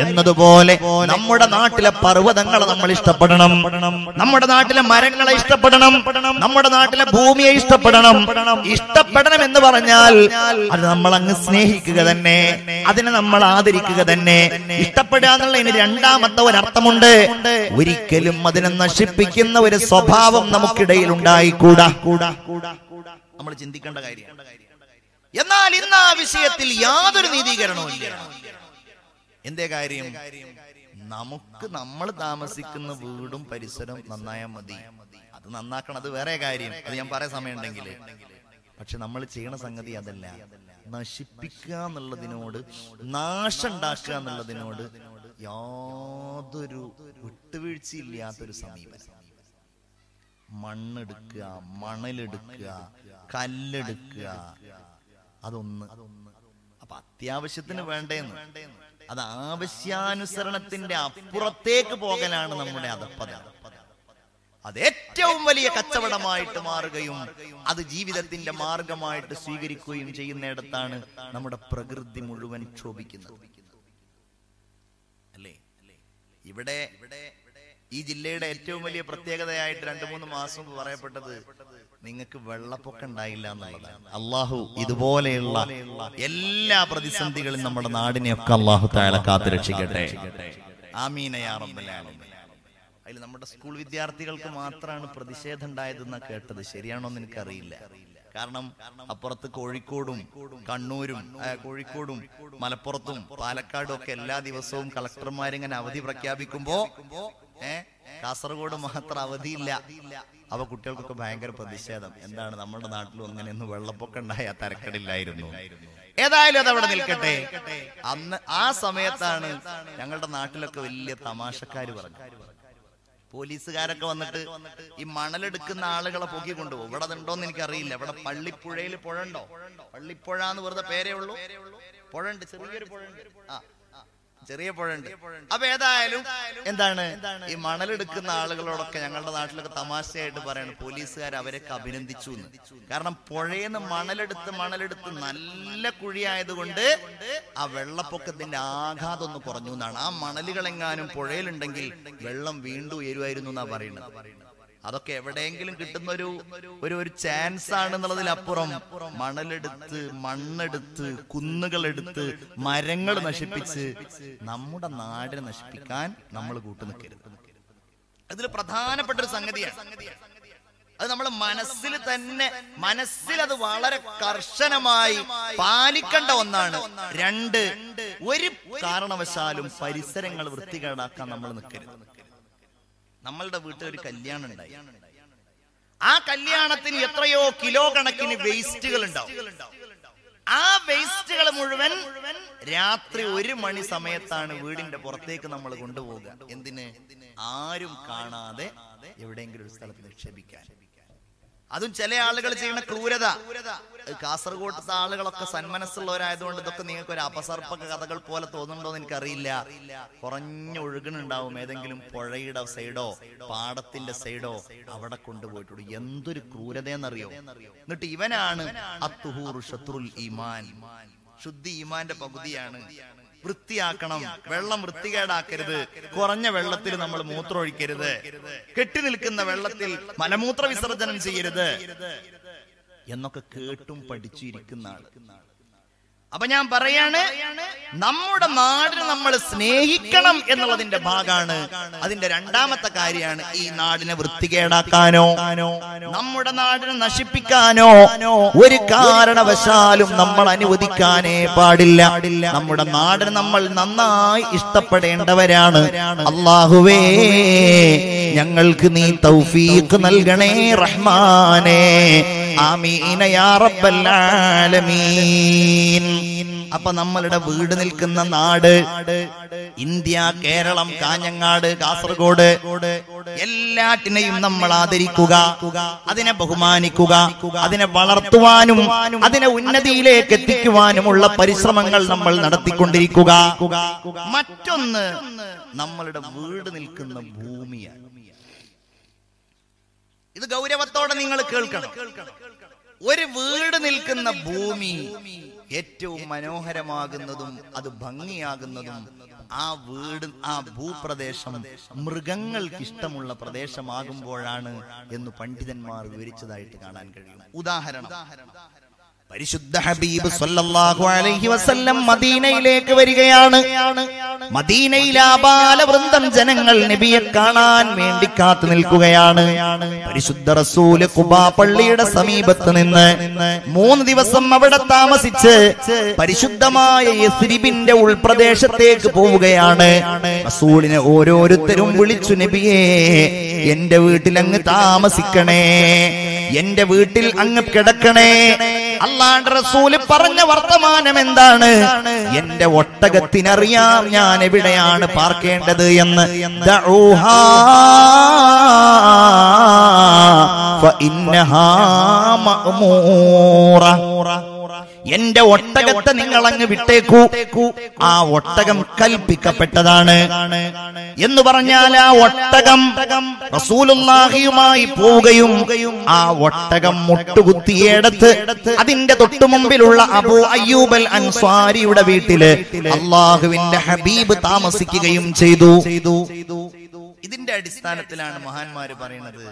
എന്നതുപോലെ നമ്മുടെ നാട്ടിലെ പർവ്വതങ്ങളെ നമ്മൾ ഇഷ്ടപ്പെടണം, നമ്മുടെ നാട്ടിലെ മരങ്ങളെ ഇഷ്ടപ്പെടണം, നമ്മുടെ നാട്ടിലെ ഭൂമിയെ ഇഷ്ടപ്പെടണം. ഇഷ്ടപ്പെടണം എന്ന് പറഞ്ഞാൽ അത് നമ്മൾ അങ്ങ് സ്നേഹിക്കുക തന്നെ, അതിനെ നമ്മൾ ആദരിക്കുക തന്നെ. ഇഷ്ടപ്പെടുക എന്നുള്ളതിന് രണ്ടാമത്തെ ഒരർത്ഥമുണ്ട്. ഒരിക്കലും അതിനെ നശിപ്പിക്കുന്ന ഒരു സ്വഭാവം നമുക്കിടയിൽ ഉണ്ടായിക്കൂടാ. നമ്മൾ ചിന്തിക്കേണ്ട കാര്യം. എന്നാൽ ഇന്ന് ആ വിഷയത്തിൽ യാതൊരു നീതീകരണവും ഇല്ല. എന്തേ കാര്യം? നമുക്ക് നമ്മൾ താമസിക്കുന്ന വീടും പരിസരവും നന്നായാൽ മതി. അത് നന്നാക്കണത് വേറെ കാര്യം, അത് ഞാൻ പറയാൻ സമയമുണ്ടെങ്കിൽ. പക്ഷെ നമ്മൾ ചെയ്യണ സംഗതി അതല്ല. നശിപ്പിക്കുക എന്നുള്ളതിനോട്, നാശമുണ്ടാക്കുക എന്നുള്ളതിനോട് യാതൊരു വിട്ടുവീഴ്ചയില്ലാത്തൊരു സമീപനം. മണ്ണെടുക്കുക, മണലെടുക്കുക, കല്ലെടുക്കുക, അതൊന്ന്. അപ്പൊ അത്യാവശ്യത്തിന് വേണ്ടേന്ന്, അത് ആവശ്യാനുസരണത്തിന്റെ അപ്പുറത്തേക്ക് പോകലാണ് നമ്മുടെ അധപ്പത. അത് ഏറ്റവും വലിയ കച്ചവടമായിട്ട് മാറുകയും അത് ജീവിതത്തിന്റെ മാർഗമായിട്ട് സ്വീകരിക്കുകയും ചെയ്യുന്നിടത്താണ് നമ്മുടെ പ്രകൃതി മുഴുവൻ ക്ഷോഭിക്കുന്നത്. അല്ലേ? ഇവിടെ ഈ ജില്ലയുടെ ഏറ്റവും വലിയ പ്രത്യേകതയായിട്ട് 2-3 മാസം മുമ്പ് പറയപ്പെട്ടത് നിങ്ങൾക്ക് വെള്ളപ്പൊക്കം ഉണ്ടായില്ല എന്നുള്ളതാണ്. അള്ളാഹു ഇതുപോലെയുള്ള എല്ലാ പ്രതിസന്ധികളും നമ്മുടെ നാടിനെയൊക്കെ അള്ളാഹു തആല കാത്തു രക്ഷിക്കട്ടെ. ആമീൻ യാ റബ്ബൽ ആലമീൻ. അതിൽ നമ്മുടെ സ്കൂൾ വിദ്യാർത്ഥികൾക്ക് മാത്രമാണ് പ്രതിഷേധം ഉണ്ടായതെന്നാ കേട്ടത്. ശരിയാണോ എന്ന് എനിക്കറിയില്ല. കാരണം അപ്പുറത്ത് കോഴിക്കോടും കണ്ണൂരും കോഴിക്കോടും മലപ്പുറത്തും പാലക്കാടും ഒക്കെ എല്ലാ ദിവസവും കളക്ടർമാരിങ്ങനെ അവധി പ്രഖ്യാപിക്കുമ്പോ കാസർഗോഡ് മാത്രം അവധിയില്ല. അപ്പൊ കുട്ടികൾക്കൊക്കെ ഭയങ്കര പ്രതിഷേധം. എന്താണ് നമ്മുടെ നാട്ടിലും അങ്ങനെയൊന്നും വെള്ളപ്പൊക്കം ഉണ്ടായ തരക്കടില്ലായിരുന്നു. ഏതായാലും അതവിടെ നിൽക്കട്ടെ. അന്ന് ആ സമയത്താണ് ഞങ്ങളുടെ നാട്ടിലൊക്കെ വലിയ തമാശക്കാര് പറഞ്ഞു. പോലീസുകാരൊക്കെ വന്നിട്ട് ഈ മണലെടുക്കുന്ന ആളുകളെ പൊക്കി കൊണ്ടുപോകും. ഇവിടെ അതുണ്ടോന്ന് എനിക്കറിയില്ല. ഇവിടെ പള്ളിപ്പുഴയിൽ പുഴ ഉണ്ടോ? പള്ളിപ്പുഴ എന്ന് വെറുതെ പേരേ ഉള്ളൂ. പുഴ ഉണ്ട്, ചെറിയൊരു പുഴ ഉണ്ട്. ചെറിയ പുഴ ഉണ്ട്. അപ്പൊ ഏതായാലും എന്താണ് ഈ മണലെടുക്കുന്ന ആളുകളോടൊക്കെ ഞങ്ങളുടെ നാട്ടിലൊക്കെ തമാശയായിട്ട് പറയണം, പോലീസുകാർ അവരൊക്കെ അഭിനന്ദിച്ചു എന്ന്. കാരണം പുഴയെന്ന് മണലെടുത്ത് നല്ല കുഴിയായതുകൊണ്ട് ആ വെള്ളപ്പൊക്കത്തിന്റെ ആഘാതം ഒന്ന് കുറഞ്ഞു എന്നാണ്. ആ മണലുകളെങ്ങാനും പുഴയിലുണ്ടെങ്കിൽ വെള്ളം വീണ്ടും ഉയരുമായിരുന്നു എന്നാ പറയുന്നത്. അതൊക്കെ എവിടെയെങ്കിലും കിട്ടുന്ന ഒരു ചാൻസ് ആണെന്നുള്ളതിലപ്പുറം മണലെടുത്ത് മണ്ണെടുത്ത് കുന്നുകളെടുത്ത് മരങ്ങൾ നശിപ്പിച്ച് നമ്മുടെ നാടിനെ നശിപ്പിക്കാൻ നമ്മൾ കൂട്ടുനിൽക്കരുത്. അതിൽ പ്രധാനപ്പെട്ട ഒരു സംഗതിയാണ്. അത് നമ്മൾ മനസ്സിൽ അത് വളരെ കർശനമായി പാലിക്കേണ്ട ഒന്നാണ്. രണ്ട്, ഒരു കാരണവശാലും പരിസരങ്ങൾ വൃത്തികേടാക്കാൻ നമ്മൾ നിൽക്കരുത്. നമ്മളുടെ വീട്ടിൽ ഒരു കല്യാണം ഉണ്ടായി. ആ കല്യാണത്തിന് എത്രയോ കിലോ കണക്കിന് വേസ്റ്റുകൾ ഉണ്ടാവും. ആ വേസ്റ്റുകൾ മുഴുവൻ രാത്രി 1 മണി സമയത്താണ് വീടിന്റെ പുറത്തേക്ക് നമ്മൾ കൊണ്ടുപോകുക. എന്തിന്? ആരും കാണാതെ എവിടെയെങ്കിലും ഒരു സ്ഥലത്ത് നിക്ഷേപിക്കാൻ. അതും ചില ആളുകൾ ചെയ്യുന്ന ക്രൂരത. കാസർഗോഡത്തെ ആളുകളൊക്കെ സന്മനസ്സുള്ളവരായതുകൊണ്ട് ഇതൊക്കെ നിങ്ങൾക്ക് ഒരു അപസർപ്പക കഥകൾ പോലെ തോന്നുന്നുണ്ടോ എന്ന് എനിക്കറിയില്ല. കുറഞ്ഞ ഒഴുകണുണ്ടാവും ഏതെങ്കിലും പുഴയുടെ സൈഡോ പാടത്തിന്റെ സൈഡോ അവിടെ കൊണ്ടുപോയിട്ടുള്ളൂ. എന്തൊരു ക്രൂരതയെന്നറിയോ? എന്നിട്ട് ഇവനാണ് അത്തുഹൂറു ശത്രുൽ ഈമാൻ, ശുദ്ധി ഈമാന്റെ പകുതിയാണ്. വൃത്തിയാക്കണം, വെള്ളം വൃത്തികേടാക്കരുത്, കുറഞ്ഞ വെള്ളത്തിൽ നമ്മൾ മൂത്രമൊഴിക്കരുത്, കെട്ടി നിൽക്കുന്ന വെള്ളത്തിൽ മലമൂത്ര വിസർജനം ചെയ്യരുത് എന്നൊക്കെ കേട്ടും പഠിച്ചിരിക്കുന്ന ആള്. അപ്പൊ ഞാൻ പറയാണ്, നമ്മുടെ നാടിനെ നമ്മൾ സ്നേഹിക്കണം എന്നുള്ളതിന്റെ ഭാഗമാണ്. അതിന്റെ രണ്ടാമത്തെ കാര്യമാണ് ഈ നാടിനെ വൃത്തികേടാക്കാനോ നമ്മുടെ നാടിനെ നശിപ്പിക്കാനോ ഒരു കാരണവശാലും നമ്മൾ അനുവദിക്കാനേ പാടില്ല. നമ്മുടെ നാടിനെ നമ്മൾ നന്നായി ഇഷ്ടപ്പെടേണ്ടവരാണ്. അല്ലാഹുവേ, ഞങ്ങൾക്ക് നീ തൗഫീഖ് നൽകണേ റഹ്മാനേ. ആമീൻ യാ റബ്ബൽ ആലമീൻ. അപ്പൊ നമ്മളുടെ വീട് നിൽക്കുന്ന നാട് ഇന്ത്യ, കേരളം, കാഞ്ഞങ്ങാട്, കാസർഗോഡ് എല്ലാറ്റിനെയും നമ്മൾ ആദരിക്കുക, അതിനെ ബഹുമാനിക്കുക, അതിനെ വളർത്തുവാനും അതിനെ ഉന്നതിയിലേക്ക് എത്തിക്കുവാനുമുള്ള പരിശ്രമങ്ങൾ നമ്മൾ നടത്തിക്കൊണ്ടിരിക്കുക. മറ്റൊന്ന് നമ്മളുടെ വീട് നിൽക്കുന്ന ഭൂമിയാണ്. ഇത് ഗൗരവത്തോടെ നിങ്ങൾ കേൾക്കണം. ഒരു വീട് നിൽക്കുന്ന ഭൂമി ഏറ്റവും മനോഹരമാകുന്നതും അത് ഭംഗിയാകുന്നതും ആ വീട്, ആ ഭൂപ്രദേശം മൃഗങ്ങൾക്ക് ഇഷ്ടമുള്ള പ്രദേശമാകുമ്പോഴാണ് എന്ന് പണ്ഡിതന്മാർ വിവരിച്ചതായിട്ട് കാണാൻ കഴിയും. ഉദാഹരണം, പരിശുദ്ധ ഹബീബ് സല്ലല്ലാഹു അലൈഹി വസല്ലം മദീനയിലേക്ക് വരികയാണ്. മദീനയിൽ ആബാലവൃന്ദം ജനങ്ങൾ നബിയെ കാണാൻ വേണ്ടി കാത്തു നിൽക്കുകയാണ്. പരിശുദ്ധ റസൂല് ഖുബാ പള്ളിയുടെ സമീപത്ത് നിന്ന് 3 ദിവസം അവിടെ താമസിച്ച് പരിശുദ്ധമായ യസ്രിബിന്റെ ഉൾപ്രദേശത്തേക്ക് പോവുകയാണ്. റസൂലിനെ ഓരോരുത്തരും വിളിച്ചു, നബിയേ, എന്റെ വീട്ടിൽ അങ്ങ് താമസിക്കണേ, എന്റെ വീട്ടിൽ അങ്ങ് കിടക്കണേ. അല്ലാഹുവിന്റെ റസൂല് പറഞ്ഞ വർത്തമാനം എന്താണ്? എന്റെ ഒട്ടകത്തിനറിയാം ഞാൻ എവിടെയാണ് പാർക്കേണ്ടത് എന്ന്. ദഊഹാ ഫഇന്നഹാ മഅ്മൂറ. എന്റെ ഒട്ടകത്തെ നിങ്ങൾ അങ്ങ് വിട്ടേക്കൂ, ആ ഒട്ടകം കൽപ്പിക്കപ്പെട്ടതാണ് എന്ന് പറഞ്ഞാൽ ആ ഒട്ടകം റസൂലുള്ളാഹിയുമായി പോവുകയും ആ ഒട്ടകം മുട്ടുകുത്തിയെടുത്ത് അതിന്റെ തൊട്ടുമുമ്പിലുള്ള അബൂ അയ്യൂബ് അൽ അൻസാരിയുടെ വീട്ടില് അള്ളാഹുവിന്റെ ഹബീബ് താമസിക്കുകയും ചെയ്തു. ഇതിന്റെ അടിസ്ഥാനത്തിലാണ് മഹാന്മാര് പറയുന്നത്,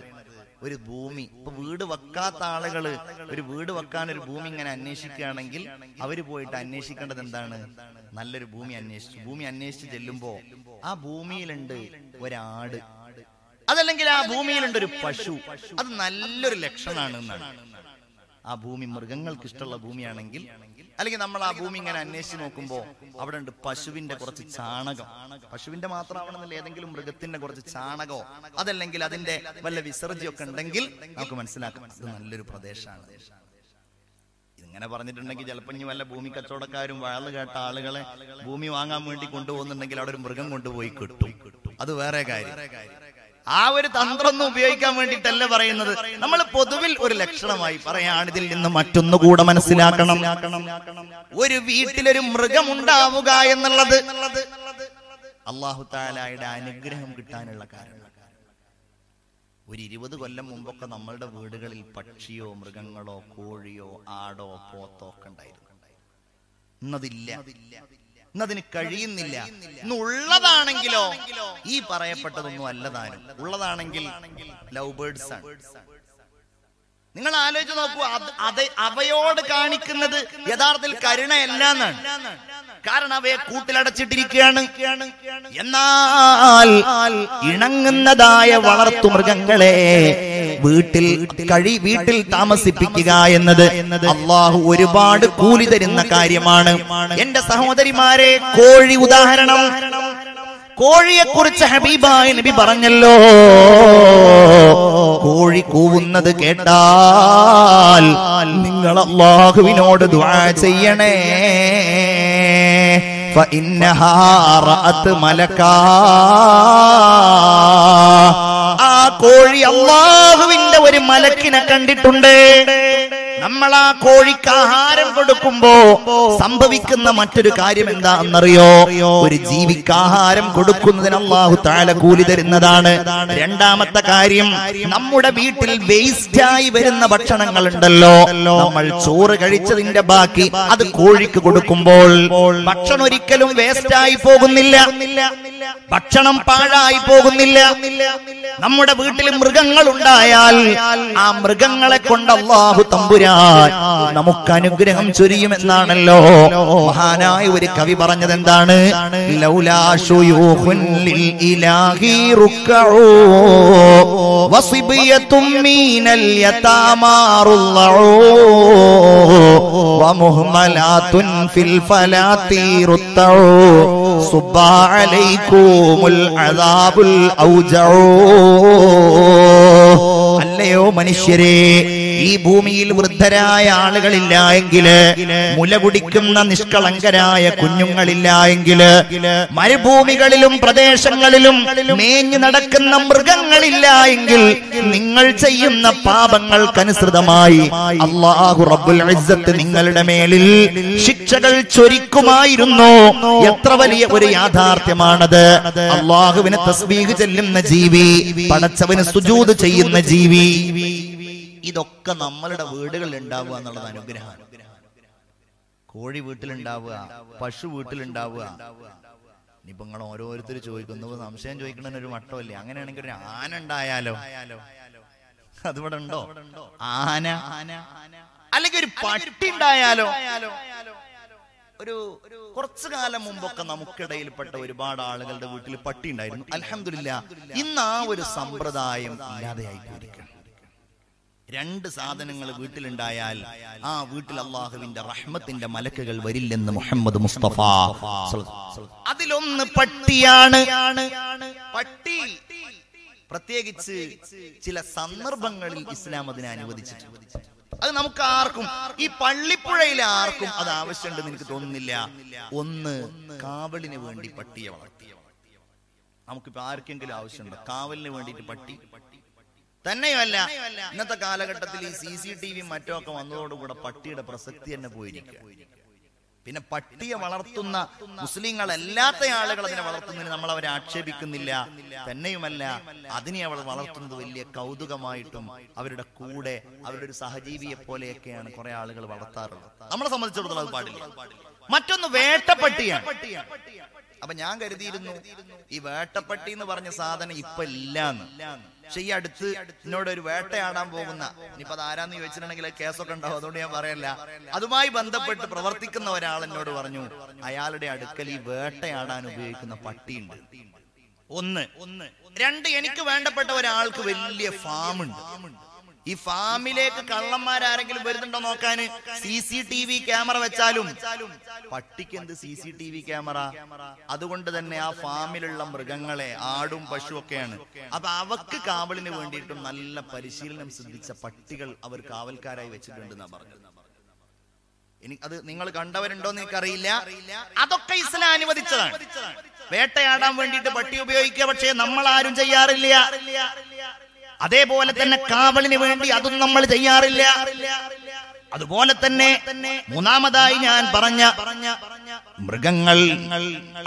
ഒരു ഭൂമി, ഇപ്പൊ വീട് വെക്കാത്ത ആളുകള് ഒരു വീട് വെക്കാൻ ഒരു ഭൂമി ഇങ്ങനെ അന്വേഷിക്കുകയാണെങ്കിൽ അവര് പോയിട്ട് അന്വേഷിക്കേണ്ടത് എന്താണ്? നല്ലൊരു ഭൂമി അന്വേഷിച്ചു ചെല്ലുമ്പോ ആ ഭൂമിയിലുണ്ട് ഒരാട്. ആ ഭൂമിയിലുണ്ടൊരു പശു, അത് നല്ലൊരു ലക്ഷണമാണ് എന്നാണ്. ആ ഭൂമി മൃഗങ്ങൾക്ക് ഇഷ്ടമുള്ള ഭൂമിയാണെങ്കിൽ, അല്ലെങ്കിൽ നമ്മൾ ആ ഭൂമി ഇങ്ങനെ അന്വേഷിച്ച് നോക്കുമ്പോൾ അവിടെ ഉണ്ട് പശുവിന്റെ കുറച്ച് ചാണകം. പശുവിന്റെ മാത്രമാവണമെന്നില്ല, ഏതെങ്കിലും മൃഗത്തിന്റെ കുറച്ച് ചാണകമോ അതല്ലെങ്കിൽ അതിന്റെ വല്ല വിസർജ്യമൊക്കെ ഉണ്ടെങ്കിൽ നമുക്ക് മനസ്സിലാക്കാം ഇത് നല്ലൊരു പ്രദേശമാണ്. ഇങ്ങനെ പറഞ്ഞിട്ടുണ്ടെങ്കിൽ ചിലപ്പോൾ ഇനി വല്ല ഭൂമി കച്ചവടക്കാരും വഴല് കേട്ട ആളുകളെ ഭൂമി വാങ്ങാൻ വേണ്ടി കൊണ്ടുപോകുന്നുണ്ടെങ്കിൽ അവിടെ ഒരു മൃഗം കൊണ്ടുപോയി കിട്ടും, അത് വേറെ കാര്യം. ആ ഒരു തന്ത്രമൊന്നും ഉപയോഗിക്കാൻ വേണ്ടിയിട്ടല്ല പറയുന്നത്. നമ്മൾ പൊതുവിൽ ഒരു ലക്ഷണമായി പറയാണ്. ഇതിൽ നിന്ന് മറ്റൊന്നുകൂടെ മനസ്സിലാക്കണം. ഒരു വീട്ടിലൊരു മൃഗം ഉണ്ടാവുക എന്നുള്ളത് അല്ലാഹു തആലയുടെ അനുഗ്രഹം കിട്ടാനുള്ള കാരണം. ഒരു 20 കൊല്ലം മുമ്പൊക്കെ നമ്മളുടെ വീടുകളിൽ പക്ഷിയോ മൃഗങ്ങളോ കോഴിയോ ആടോ പോത്തോ ഒക്കെ ഉണ്ടായിരുന്നു. ഇന്നതില്ല, ഇന്നതിന് കഴിയുന്നില്ല. ഇന്നുള്ളതാണെങ്കിലോ ഈ പറയപ്പെട്ടതൊന്നും അല്ലതാനും. ഉള്ളതാണെങ്കിൽ ലവ് ബേർഡ്സ് ആണ്. നിങ്ങൾ ആലോചിച്ച് നോക്കൂ, അവയോട് കാണിക്കുന്നത് യഥാർത്ഥത്തിൽ കരുണയല്ല എന്നാണ്. കാരണം അവയെ കൂട്ടിലടച്ചിട്ടിരിക്കുകയാണ്. എന്നാൽ ഇണങ്ങുന്നതായ വളർത്തു മൃഗങ്ങളെ വീട്ടിൽ താമസിപ്പിക്കുക എന്നത് അല്ലാഹു ഒരുപാട് കൂലി തരുന്ന കാര്യമാണ്. എന്റെ സഹോദരിമാരെ, കോഴി ഉദാഹരണം. കോഴിയെ കുറിച്ച് ഹബീബായ നബി പറഞ്ഞല്ലോ, കോഴി കൂവുന്നത് കേട്ടാൽ നിങ്ങൾ അല്ലാഹുവിനോട് ദുആ ചെയ്യണേ. ഫഇന്നഹാ റഅത് മലക്കാ. ആ കോഴി അല്ലാഹുവിന്റെ ഒരു മലക്കിനെ കണ്ടിട്ടുണ്ട്. നമ്മൾ ആ കോഴിക്ക് ആഹാരം കൊടുക്കുമ്പോ സംഭവിക്കുന്ന മറ്റൊരു കാര്യം എന്താണെന്നറിയോ? ഒരു ജീവിക്ക് ആഹാരം കൊടുക്കുന്നതിന് അല്ലാഹു തആല കൂലി തരുന്നതാണ്. രണ്ടാമത്തെ കാര്യം, നമ്മുടെ വീട്ടിൽ വേസ്റ്റായി വരുന്ന ഭക്ഷണങ്ങൾ ഉണ്ടല്ലോ, നമ്മൾ ചോറ് കഴിച്ചതിന്റെ ബാക്കി അത് കോഴിക്ക് കൊടുക്കുമ്പോൾ ഭക്ഷണം ഒരിക്കലും വേസ്റ്റായി പോകുന്നില്ല, ഭക്ഷണം പാഴായി പോകുന്നില്ല. നമ്മുടെ വീട്ടിൽ മൃഗങ്ങൾ ഉണ്ടായാൽ ആ മൃഗങ്ങളെ കൊണ്ട് അല്ലാഹു തമ്പുരാൻ നമുക്ക് അനുഗ്രഹം ചൊരിയുമെന്നാണല്ലോ മഹാനായ ഒരു കവി പറഞ്ഞത്. എന്താണ്? ലൗലാ ശുയൂഖുൻ ലിൽ ഇലാഹി റുക്കഊ വസിബിയതും മിനൽ യതാമാറുല്ലഊ വമുഹ്മലാതുൻ ഫിൽ ഫലാത്തി റുത്തഊ സുബ്ബ അലൈകുമുൽ അദാബുൽ ഔജഊ. അല്ലയോ മനുഷ്യരെ, ഈ ഭൂമിയിൽ വൃദ്ധരായ ആളുകളില്ല എങ്കില്, മുല കുടിക്കുന്ന നിഷ്കളങ്കരായ കുഞ്ഞുങ്ങളില്ല എങ്കില്, മരുഭൂമികളിലും പ്രദേശങ്ങളിലും മേഞ്ഞു നടക്കുന്ന മൃഗങ്ങളില്ല എങ്കിൽ, നിങ്ങൾ ചെയ്യുന്ന പാപങ്ങൾക്കനുസൃതമായി അല്ലാഹു റബ്ബുൽ ഇസ്സത്ത് നിങ്ങളുടെ മേലിൽ ശിക്ഷകൾ ചൊരിക്കുമായിരുന്നു. എത്ര വലിയ ഒരു യാഥാർത്ഥ്യമാണത്! അല്ലാഹുവിനെ തസ്ബീഹ് ചെല്ലുന്ന ജീവി, പടച്ചവന് സുജൂദ് ചെയ്യുന്ന ജീവി, ഇതൊക്കെ നമ്മളുടെ വീടുകളിൽ ഉണ്ടാവുക എന്നുള്ളത് അനുഗ്രഹമാണ്. കോഴി വീട്ടിലുണ്ടാവുക, പശു വീട്ടിലുണ്ടാവുക. ഇനിയിപ്പോ നിങ്ങൾ ഓരോരുത്തർ ചോദിക്കുന്നു, സംശയം ചോദിക്കണതിന് ഒരു മട്ടമല്ലേ? അങ്ങനെയാണെങ്കിൽ ഒരു ആന ഉണ്ടായാലോ? അതിവിടെ ഉണ്ടോ ആന? അല്ലെങ്കിൽ ഒരു പട്ടി ഉണ്ടായാലോ? ഒരു കുറച്ചു കാലം മുമ്പൊക്കെ നമുക്കിടയിൽപ്പെട്ട ഒരുപാട് ആളുകളുടെ വീട്ടിൽ പട്ടി ഉണ്ടായിരുന്നു. അൽഹംദുലില്ലാഹ്, ഇന്ന് ആ ഒരു സമ്പ്രദായം ഇല്ലാതെയായിട്ടിരിക്കണം. 2 സാധനങ്ങൾ വീട്ടിലുണ്ടായാൽ ആ വീട്ടിൽ അല്ലാഹുവിന്റെ റഹ്മത്തിന്റെ മലക്കുകൾ വരില്ലെന്ന് മുഹമ്മദ് മുസ്തഫ. അതിലൊന്ന് പട്ടിയാണ്. പട്ടി പ്രത്യേകിച്ച് ചില സന്ദർഭങ്ങളിൽ ഇസ്ലാം അതിനെ അനുവദിച്ചിട്ടുണ്ട്. അത് നമുക്ക് ആർക്കും, ഈ പള്ളിപ്പുഴയിലെ ആർക്കും അത് ആവശ്യമുണ്ടെന്ന് എനിക്ക് തോന്നുന്നില്ല. ഒന്ന്, കാവലിന് വേണ്ടി പട്ടിയെ വളർത്തിയ, നമുക്കിപ്പോ ആർക്കെങ്കിലും ആവശ്യമുണ്ടോ കാവലിന് വേണ്ടിയിട്ട് പട്ടി? തന്നെയല്ല, ഇന്നത്തെ കാലഘട്ടത്തിൽ ഈ CCTV മറ്റോ ഒക്കെ വന്നതോടുകൂടെ പട്ടിയുടെ പ്രസക്തി തന്നെ പോയിരിക്കുക. പിന്നെ പട്ടിയെ വളർത്തുന്ന മുസ്ലിങ്ങളല്ലാത്ത ആളുകൾ അതിനെ വളർത്തുന്നതിന് നമ്മൾ അവരെ ആക്ഷേപിക്കുന്നില്ല. തന്നെയുമല്ല, അതിനെ അവൾ വളർത്തുന്നത് വലിയ കൗതുകമായിട്ടും അവരുടെ കൂടെ അവരുടെ ഒരു സഹജീവിയെ പോലെയൊക്കെയാണ് കുറെ ആളുകൾ വളർത്താറുള്ളത്. നമ്മളെ സംബന്ധിച്ചിടത്തോളം അത് പാടില്ല. മറ്റൊന്ന് വേട്ടപ്പട്ടിയാണ്. അപ്പൊ ഞാൻ കരുതിയിരുന്നു ഈ വേട്ടപ്പട്ടി എന്ന് പറഞ്ഞ സാധനം ഇപ്പൊ ഇല്ലാന്ന്. പക്ഷെ ഈ അടുത്ത് എന്നോട് ഒരു വേട്ടയാടാൻ പോകുന്ന, ഇനിയിപ്പോ അത് ആരാന്ന് ചോദിച്ചിട്ടുണ്ടെങ്കിൽ കേസൊക്കെ ഉണ്ടാവും, അതുകൊണ്ട് ഞാൻ പറയല്ല, അതുമായി ബന്ധപ്പെട്ട് പ്രവർത്തിക്കുന്ന ഒരാൾ എന്നോട് പറഞ്ഞു, അയാളുടെ അടുക്കൽ ഈ വേട്ടയാടാൻ ഉപയോഗിക്കുന്ന പട്ടിയുണ്ട്. ഒന്ന്. രണ്ട്, എനിക്ക് വേണ്ടപ്പെട്ട ഒരാൾക്ക് വലിയ ഫാമുണ്ട്. ഈ ഫാമിലേക്ക് കള്ളന്മാരാരെങ്കിലും വരുന്നുണ്ടോ നോക്കാന് CCTV ക്യാമറ വെച്ചാലും പട്ടിക്ക് എന്ത് CCTV ക്യാമറ? അതുകൊണ്ട് തന്നെ ആ ഫാമിലുള്ള മൃഗങ്ങളെ, ആടും പശു ഒക്കെയാണ്. അപ്പൊ അവക്ക് കാവലിന് വേണ്ടിയിട്ടും നല്ല പരിശീലനം സിദ്ധിച്ച പട്ടികൾ അവർ കാവൽക്കാരായി വെച്ചിട്ടുണ്ടെന്നാ പറഞ്ഞത്. അത് നിങ്ങൾ കണ്ടവരുണ്ടോന്ന് എനിക്കറിയില്ല. അതൊക്കെ ഇസ്ലാം അനുവദിച്ചതാണ്. വേട്ടയാടാൻ വേണ്ടിയിട്ട് പട്ടി ഉപയോഗിക്കുക, പക്ഷേ നമ്മൾ ആരും ചെയ്യാറില്ല. അതേപോലെ തന്നെ കാവലിന് വേണ്ടി അതും നമ്മൾ ചെയ്യാറില്ല. അതുപോലെ തന്നെ മൂന്നാമതായി ഞാൻ പറഞ്ഞ മൃഗങ്ങൾ,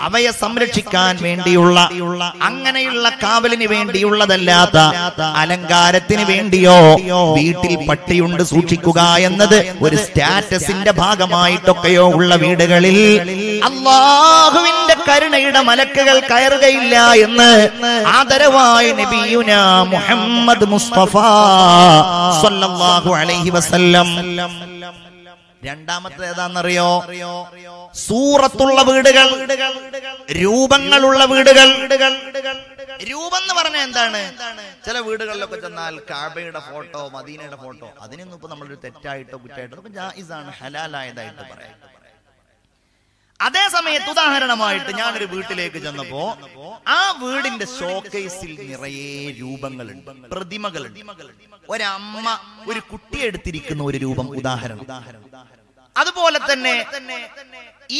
അവയെ സംരക്ഷിക്കാൻ വേണ്ടിയുള്ള, അങ്ങനെയുള്ള കാവലിന് വേണ്ടിയുള്ളതല്ലാത്ത അലങ്കാരത്തിന് വേണ്ടിയോ വീട്ടിൽ പട്ടിയുണ്ട് സൂക്ഷിക്കുക എന്നത് ഒരു സ്റ്റാറ്റസിന്റെ ഭാഗമായിട്ടൊക്കെയോ ഉള്ള വീടുകളിൽ അല്ലാഹുവിന്റെ കരുണയുടെ മലക്കുകൾ കയറുകയില്ല എന്ന് ആദരവായ നബിയുനാ മുഹമ്മദ് മുസ്തഫ സ്വല്ലല്ലാഹു അലൈഹി വസല്ലം. രണ്ടാമത്തെ ഏതാണെന്നറിയോ? സൂറത്തുള്ള വീടുകൾ, രൂപങ്ങളുള്ള വീടുകൾ. രൂപം എന്ന് പറഞ്ഞാൽ എന്താണ്? ചില വീടുകളിലൊക്കെ ചെന്നാൽ കാബയുടെ ഫോട്ടോ, മദീനയുടെ ഫോട്ടോ, അതിനൊന്നും ഇപ്പൊ നമ്മളൊരു തെറ്റായിട്ടോ കുറ്റായിട്ടോ ജായിസാണ്, ഹലാലായതായിട്ട് പറയാം. അതേ സമയത്ത് ഉദാഹരണമായിട്ട് ഞാനൊരു വീട്ടിലേക്ക് ചെന്നപ്പോ ആ വീടിന്റെ ഷോക്കേസിൽ നിറയെ രൂപങ്ങളുണ്ട്, പ്രതിമകളുണ്ട്. ഒരമ്മ ഒരു കുട്ടിയെ എടുത്തിരിക്കുന്ന ഒരു രൂപം, ഉദാഹരണം. അതുപോലെ തന്നെ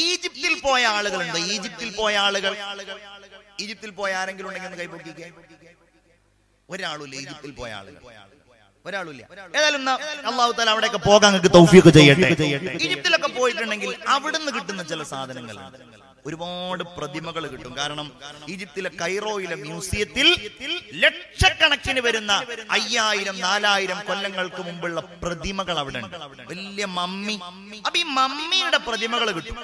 ഈജിപ്തിൽ പോയ ആളുകളുണ്ട്. ഈജിപ്തിൽ പോയ ആരെങ്കിലും ഉണ്ടെങ്കിൽ ഒന്ന് കൈപ്പൊക്കിക്കേ. ഒരാളുമില്ല ഈജിപ്തിൽ പോയ ആളുകൾ, ഒരാളുമില്ല. ഏതായാലും അല്ലാഹു തആല അവിടെയൊക്കെ പോകാൻ നിങ്ങൾക്ക് തൗഫീഖ് ചെയ്യട്ടെ. ഈജിപ്തിലൊക്കെ പോയിട്ടുണ്ടെങ്കിൽ അവിടുന്ന് കിട്ടുന്ന ചില സാധനങ്ങൾ, ഒരുപാട് പ്രതിമകൾ കിട്ടും. കാരണം ഈജിപ്തിലെ കൈറോയിലെ മ്യൂസിയത്തിൽ ലക്ഷക്കണക്കിന് വരുന്ന 5000-4000 കൊല്ലങ്ങൾക്ക് മുമ്പുള്ള പ്രതിമകൾ അവിടെ ഉണ്ട്. വലിയ മമ്മി. അപ്പൊ ഈ മമ്മിയുടെ പ്രതിമകൾ കിട്ടും.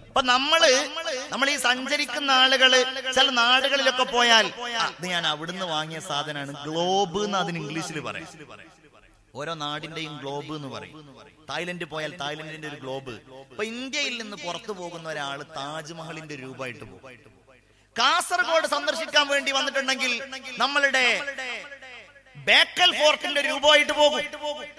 അപ്പൊ നമ്മൾ ഈ സഞ്ചരിക്കുന്ന ആളുകള് ചില നാടുകളിലൊക്കെ പോയാൽ അത് ഞാൻ അവിടുന്ന് വാങ്ങിയ സാധനമാണ്, ഗ്ലോബ് എന്ന് അതിന് ഇംഗ്ലീഷിൽ പറയും. ഓരോ നാടിന്റെയും ഗ്ലോബ് എന്ന് പറയും. തായ്ലൻഡ് പോയാൽ തായ്ലൻഡിന്റെ ഒരു ഗ്ലോബ്. ഇപ്പൊ ഇന്ത്യയിൽ നിന്ന് പുറത്തു പോകുന്ന ഒരാള് താജ്മഹലിന്റെ രൂപമായിട്ട് പോകും. കാസർഗോഡ് സന്ദർശിക്കാൻ വേണ്ടി വന്നിട്ടുണ്ടെങ്കിൽ നമ്മളുടെ ബേക്കൽ ഫോർട്ടിന്റെ രൂപമായിട്ട് പോകും.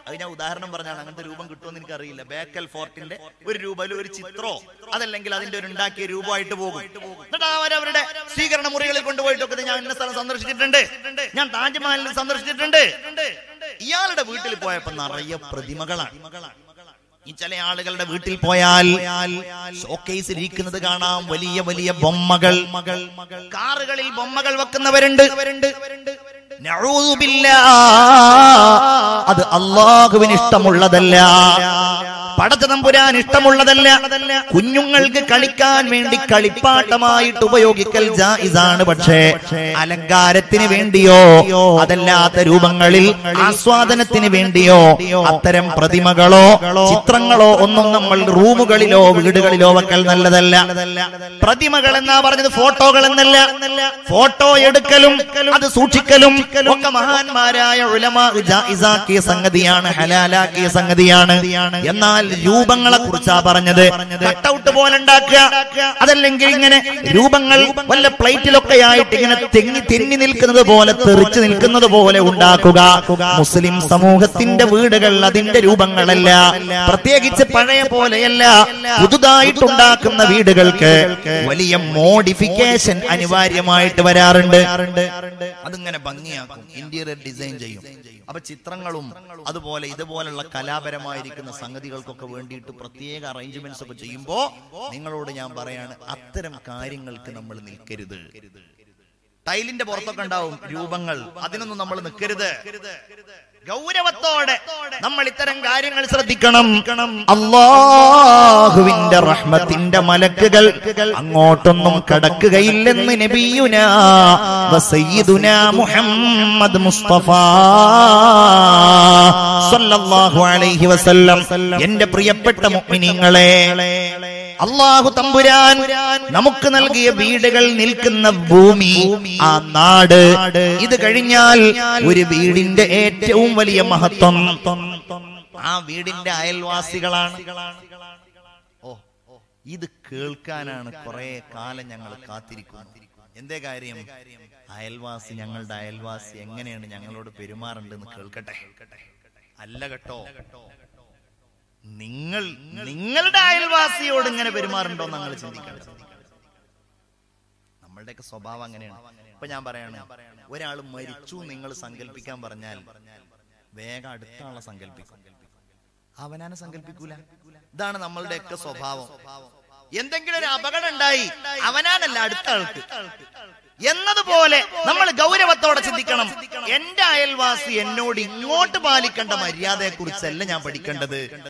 അത് ഞാൻ ഉദാഹരണം പറഞ്ഞാണ്, അങ്ങനത്തെ രൂപം കിട്ടുമെന്ന് എനിക്കറിയില്ല. ബേക്കൽ ഫോർട്ടിന്റെ ഒരു രൂപയിൽ ഒരു ചിത്രോ അതല്ലെങ്കിൽ അതിന്റെ ഒരു ഉണ്ടാക്കിയ രൂപമായിട്ട് പോകും. എന്നിട്ട് അവരവരുടെ സ്വീകരണ മുറികളിൽ കൊണ്ടുപോയിട്ടൊക്കെ ഞാൻ ഇന്ന സ്ഥലം സന്ദർശിച്ചിട്ടുണ്ട്, ഞാൻ താജ്മഹലിൽ സന്ദർശിച്ചിട്ടുണ്ട്. ഇയാളുടെ വീട്ടിൽ പോയപ്പോ നിറയെ പ്രതിമകളാണ്. ഈ ചില ആളുകളുടെ വീട്ടിൽ പോയാൽ ഷോക്കേസിൽ ഇരിക്കുന്നത് കാണാം, വലിയ വലിയ ബൊമ്മകൾ. കാറുകളിൽ ബൊമ്മകൾ വെക്കുന്നവരുണ്ട്. നഊദു ബില്ലാഹ്, അത് അല്ലാഹുവിന് ഇഷ്ടമുള്ളതല്ല, പടച്ചതമ്പുരാൻ ഇഷ്ടമുള്ളതല്ല. കുഞ്ഞുങ്ങൾക്ക് കളിക്കാൻ വേണ്ടി കളിപ്പാട്ടമായിട്ട് ഉപയോഗിക്കൽ ജായിസാണ്. പക്ഷേ അലങ്കാരത്തിന് വേണ്ടിയോ അതല്ലാത്ത രൂപങ്ങളിൽ ആസ്വാദനത്തിന് വേണ്ടിയോ അത്തരം പ്രതിമകളോ ചിത്രങ്ങളോ ഒന്നും നമ്മൾ റൂമുകളിലോ വീടുകളിലോ വെക്കൽ നല്ലതല്ല. പ്രതിമകൾ എന്നാ പറഞ്ഞത്, ഫോട്ടോകൾ എന്നല്ല. ഫോട്ടോ എടുക്കലും അത് സൂക്ഷിക്കലും ഒക്കെ മഹാന്മാരായ ഉലമാ ജായിസാക്കിയ സംഗതിയാണ്, ഹലാലാക്കിയ സംഗതിയാണ്. എന്നാൽ രൂപങ്ങളെ കുറിച്ചാ പറഞ്ഞത്. കട്ടൗട്ട് പോലെ ഉണ്ടാക്കുക, അതല്ലെങ്കിൽ ഇങ്ങനെ രൂപങ്ങൾ വല്ല പ്ലേറ്റിലൊക്കെ ആയിട്ട് ഇങ്ങനെ തെന്നി നിൽക്കുന്നത് പോലെ, തെറിച്ചു നിൽക്കുന്നത് പോലെ ഉണ്ടാക്കുക. മുസ്ലിം സമൂഹത്തിന്റെ വീടുകൾ അതിന്റെ രൂപങ്ങളല്ല, പ്രത്യേകിച്ച് പഴയ പോലെയല്ല. പുതുതായിട്ടുണ്ടാക്കുന്ന വീടുകൾക്ക് വലിയ മോഡിഫിക്കേഷൻ അനിവാര്യമായിട്ട് വരാറുണ്ട്. അതിങ്ങനെ ഭംഗിയാക്കും, ഇന്റീരിയർ ഡിസൈൻ ചെയ്യും. അപ്പൊ ചിത്രങ്ങളും അതുപോലെ ഇതുപോലുള്ള കലാപരമായിരിക്കുന്ന സംഗതികൾക്കൊക്കെ വേണ്ടിയിട്ട് പ്രത്യേക അറേഞ്ച്മെന്റ്സ് ഒക്കെ ചെയ്യുമ്പോ നിങ്ങളോട് ഞാൻ പറയാണ്, അത്തരം കാര്യങ്ങൾക്ക് നമ്മൾ നിൽക്കരുത്. ടൈലിന്റെ പുറത്തൊക്കെ ഉണ്ടാവും രൂപങ്ങൾ, അതിനൊന്നും നമ്മൾ നിൽക്കരുത്. ഗൗരവത്തോടെ നമ്മൾ ഇത്തരം കാര്യങ്ങൾ ശ്രദ്ധിക്കണം. അല്ലാഹുവിന്റെ റഹ്മത്തിന്റെ മലക്കുകൾ അങ്ങോട്ടൊന്നും കടക്കുകയില്ലെന്ന് നബിയുനാ വസയ്യിദുനാ മുഹമ്മദ് മുസ്തഫ സ്വല്ലല്ലാഹു അലൈഹി വസല്ലം. എന്റെ പ്രിയപ്പെട്ട മുഅ്മിനീങ്ങളെ, അല്ലാഹു തമ്പുരാൻ നമുക്ക് നൽകിയ വീടുകൾ നിൽക്കുന്ന ഭൂമി, ആ നാട്, ഇത് കഴിഞ്ഞാൽ ഒരു വീടിന്റെ ഏറ്റവും വലിയ മഹത്വം ആ വീടിന്റെ അയൽവാസികളാണ്. ഇത് കേൾക്കാനാണ് കുറെ കാലം ഞങ്ങൾ കാത്തിരിക്കുന്നത്. എന്തേ കാര്യം? അയൽവാസി, ഞങ്ങളുടെ അയൽവാസി എങ്ങനെയാണ് ഞങ്ങളോട് പെരുമാറുണ്ടെന്ന് കേൾക്കട്ടെ. അല്ല കേട്ടോ, നിങ്ങളുടെ അയൽവാസിയോട് ഇങ്ങനെ പെരുമാറുണ്ടോ ഞങ്ങൾ ചിന്തിക്കണം. നമ്മളുടെയൊക്കെ സ്വഭാവം അങ്ങനെയാണ്. ഇപ്പൊ ഞാൻ പറയാണ്, ഒരാൾ മരിച്ചു നിങ്ങൾ സങ്കല്പിക്കാൻ പറഞ്ഞാൽ വേഗം അടുത്ത ആളെ സങ്കല്പിക്കും, അവനാനെ സങ്കല്പിക്കൂല. ഇതാണ് നമ്മളുടെയൊക്കെ സ്വഭാവം. എന്തെങ്കിലും ഒരു അപകടം ഉണ്ടായി അവനാനല്ല അടുത്ത ആൾക്ക് എന്നതുപോലെ നമ്മൾ ഗൗരവത്തോടെ ചിന്തിക്കണം. എന്റെ അയൽവാസി എന്നോട് ഇങ്ങോട്ട് പാലിക്കേണ്ട മര്യാദയെ കുറിച്ചല്ല ഞാൻ പഠിക്കേണ്ടത്,